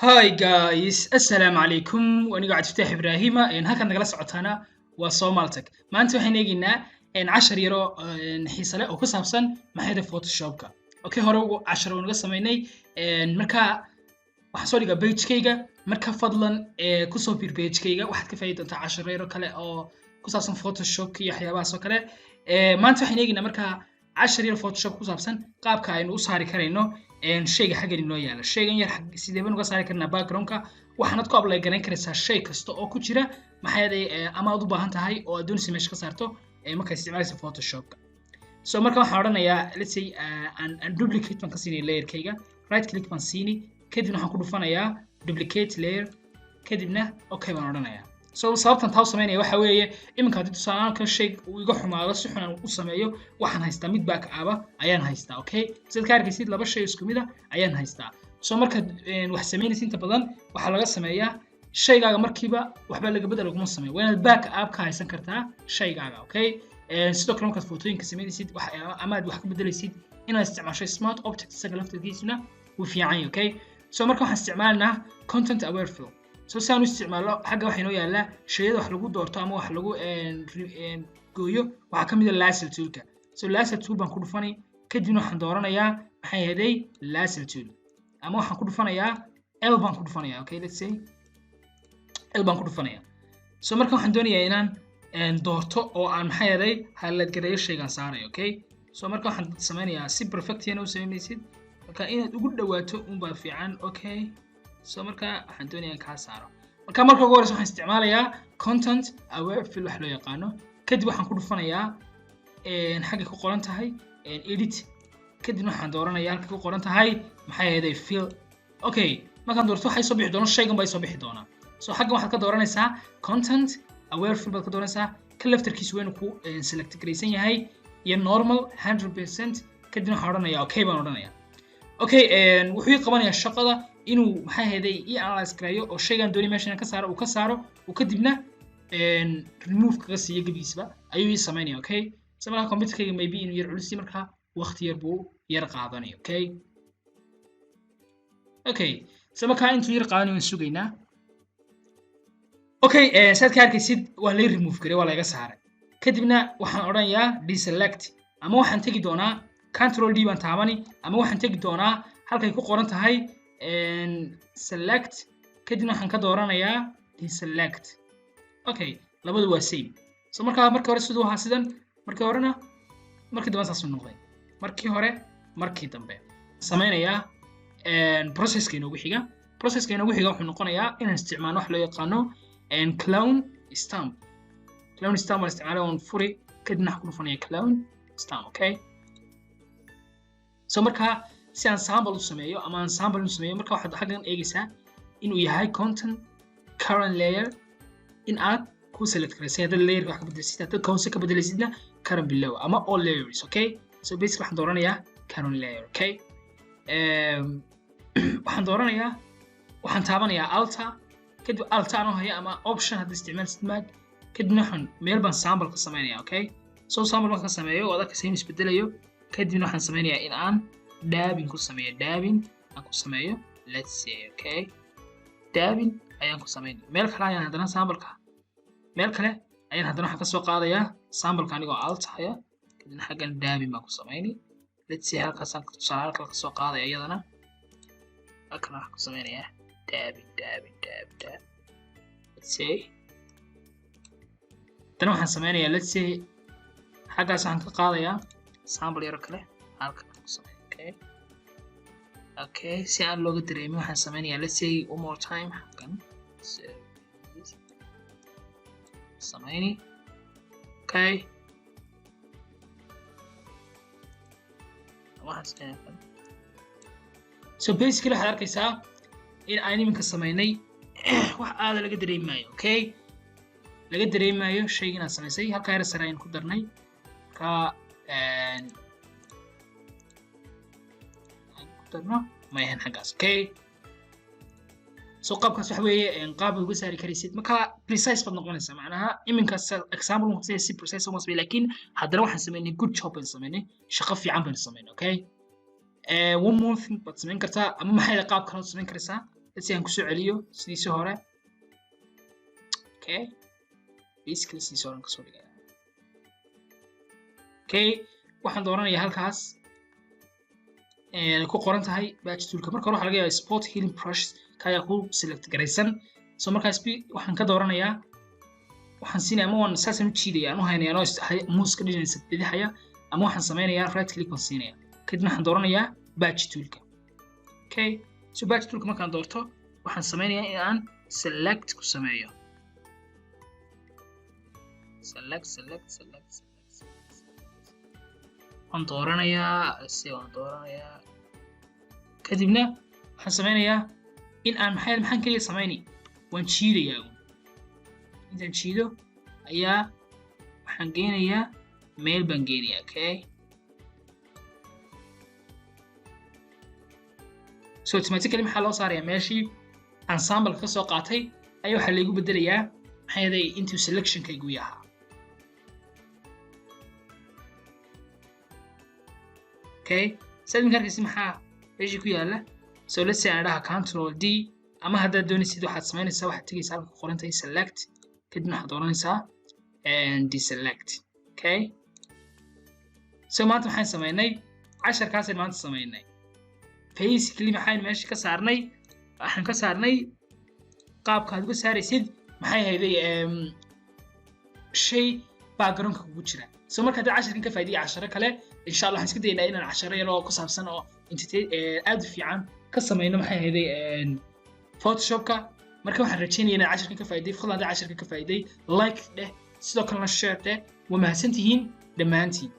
Hi guys, assalaamu calaykum. Aniga Cabdifataax Ibraahima. Halkan nagala socotaana waa Somaltech. Maanta waxaan eegaynaa cashar yaro xiiso leh oo ku saabsan maxayda Photoshopka. Okay, hore ugu cashar oo naga sameynay marka waxaan soo dhigaa page-kayga marka fadlan ku soo biir page-kayga waxaad ka faa'iidi doontaa cashar yaro kale oo ku saabsan Photoshopka iyo waxyaabahaas oo kale. Maanta waxaan eegaynaa marka cashar yaro Photoshop ku saabsan qaabka aynu u saari karayno shayga xaggan inoo yaala shaygan yar sidee baan uga saari karnaa backgroundka waxaanad ku apply garan karaysaa shay kasta oo ku jira maxay ama aad u baahan tahay oo aad doonayso meesha ka saarto marka isticmaalaysa Photoshopka. So marka waxaan oranayaa let's say an duplicate baan ka siinay layer-kayga, right click baan siini, kadibna waxaan ku dhufanayaa duplicate layer, kadibna okay baan oranayaa. So sababtan taa u sameynaya waxa weeye iminka hadii tusaale kan shay uu iga xumaado si xun aan u sameeyo waxaan haystaa mid backup ayaan haystaa. Okay, sida ka arkaysid laba shay isku mid ah ayaan haystaa. So marka wax sameynaysid inta badan waxa laga sameeyaa shaygaaga markiiba waxba laga bedel kuma sameeyo waa inaad backup ka haysan kartaa shaygaaga. Okay, sidoo kale markaad footooyinka sameynaysid ama aad wax ka bedelaysid inaad isticmaasho smart object isaga laftigiisuna wuu fiican yahay. Okay, so marka waxaan isticmaalnaa content aware fill. So saan u isticmaalo xagga waxa inoo yaala shayada wax lagu doorto ama wax lagu gooyo waxa kamid ah lasso toolka. So lasso tool baan ku dhufanay kadibna waxaan dooranayaa maxay ahaday lasso tool ama waxaan ku dhufanayaa L baan ku dhufanayaa. Okay, let's say L baan ku dhufanayaa. So marka waxaan doonayaa inaan doorto oo aan maxay ahaday highlight gareeyo shaygan saaray. Okay, so marka waxaan sameynayaa si perfect ah u sameynaysid marka inaad ugu dhawaato baa fiican. Okay, so marka waxaan doonayaa ka saaro marka ugu horeysa waxaan isticmaalayaa content aware fill wax loo yaqaano kadib waxaan ku dhufanayaa xagga ku qoran tahay edit kadib waxaan dooranayaa halka ku qoran tahay maxay ahayd fill. Okay, markaan doorto waxay soo bixi doonaa shaygan bay soo bixi doonaa. So xagga waxaad ka dooranaysaa content aware fill baad ka dooranaysaa ka laftarkiisu weyn ku select gareysan yahay iyo normal 100% kadib waxaan oranayaa okay baan oranayaa. Okay, wuxuu qabanayaa shaqada inuu maxay ahaday analyze gareeyo oo shaygan doonay meeshan ka saaro uu ka saaro uu kadibna remove kaga siiyo gabiisba ayuu sameeynaya. Okay, sababta computerkayga maybe inuu yar culus marka waqti yar buu yar qaadanayo. Okay, okay, sababta intuu yar qaadanayo waan sugaynaa. Okay, saad ka arkaysid waa la remove gareey waa laga saaray kadibna waxaan oranayaa deselect ama waxaan tagi doonaa control D baan taabani ama waxaan tagi doonaa halkay ku qoran tahay select kadibna waxaan ka dooranayaa deselect. Okay, labadu waa same. So marka hore sidoo ahaa sidan markii horena markii dambe saas u noqday markii dambe sameynayaa processka inoogu xiga wuxuu noqonayaa inaan isticmaalo wax loo yaqaano clone stamp waan isticmaalay on furi kadibna ku dhufanaya clone stamp. Okay, so marka si aan sample u sameeyo ama aan sample u sameeyo marka waxaad xaggan eegaysaa inuu yahay content current layer in aad ku select gareysid hada layer wax ka bedelaysid hada hoose ka bedelaysidna current below ama all layers. Okay, so basically waxaan dooranayaa current layer. Okay, waxaan taabanayaa alta kadib alta aan haya ama option hada isticmaalsid mag kadibna waxaan meel baan sample ka sameynayaa. Okay, so sample marka sameeyo wada ka same isbedelayo kadibna waxaan sameynayaa in aan dabbing ku sameeyo let's say. Okay, dabbing ayaan ku sameynaa meel kale ayaan hadana sample-ka waxa ka soo qaadayaa sample-ka anigoo alt haya kadibna xaggan dabbing baan ku sameynaa let's say halkaas aan tusaale kale ka soo qaadaya iyadana halkan waxa ku sameynayaa dabbing let's say tan waxaan sameynayaa let's say xaggaas aan ka qaadayaa sample yar kale halkan ku sameeyo. Okay, si aan looga dareemin waxaan sameynayaa let's say one more time halkan sameyni. Okay, so basically waxaad arkaysaa in aan iminka sameynay wax aad laga dareemayo. Okay, laga dareemayo shayga inaad sameysay halka yar sare ayaan ku darnay ka ma yahan xaggaas. Okay, so qaabkaas waxa weeye qaab uga saari karaysid marka precise baad noqonaysaa macnaha iminka example waxay si precise uma sameeyay laakiin haddana waxaan sameynay good job baan sameynay shaqo fiican baan sameynay. Okay, one more thing baad sameyn kartaa ama maxay qaab kale sameyn karaysaa si aan ku soo celiyo sidiisii hore okay basically sidiisii hore ka soo dhigaya okay waxaan dooranayaa halkaas ku qoran tahay batch toolka marka hore waxa laga yaabaa spot healing brushes ka ayaa ku select garaysan so markaas waxaan ka dooranayaa waxaan siinaya ama waan saasan u jiidaya aan u haynaya anoo mouse ka dhinaca bidixaya ama waxaan sameynayaa right click on siinaya kadibna waxaan dooranayaa batch toolka okay so batch toolka markaan doorto waxaan sameynayaa in aan select ku sameeyo select waan dooranayaa kadibna waxaan sameynayaa in aan maxaan kaliya sameynay waan jiidayaa intaan jiido ayaa waxaan geynayaa meel baan geynayaa okay so automatically maxaa loo saarayaa meeshii ensemble ka soo qaatay ayaa waxaa laygu bedelayaa maxay yahay intuu selectionkaygu yahaa okay setting arkaysi maxaa meeshii ku yaala so let's say aan dhaha control D ama haddaad doonaysid waxaad samaynaysaa waxaad tegaysaa halka qoran tahay select kadibna waxaad dooranaysaa and deselect okay so maanta waxaan sameynay casharkaasaan maanta sameynay basically maxaan meesha ka saarnay waxaan ka saarnay qaabka aad uga saaraysid maxay hayday shay backgroundka kugu jira so marka hadda casharkan ka faa'iiday casharo kale insha Allah waxaan iska daynaa inaan casharo yar oo ku saabsan oo aad u fiican ka sameyno maxay hayday Photoshopka marka waxaan rajaynayaa inaan casharkan ka faa'iiday fadlan hadda casharkan ka faa'iiday like dheh sidoo kalena share dheh waa mahadsantihiin dhammaantiin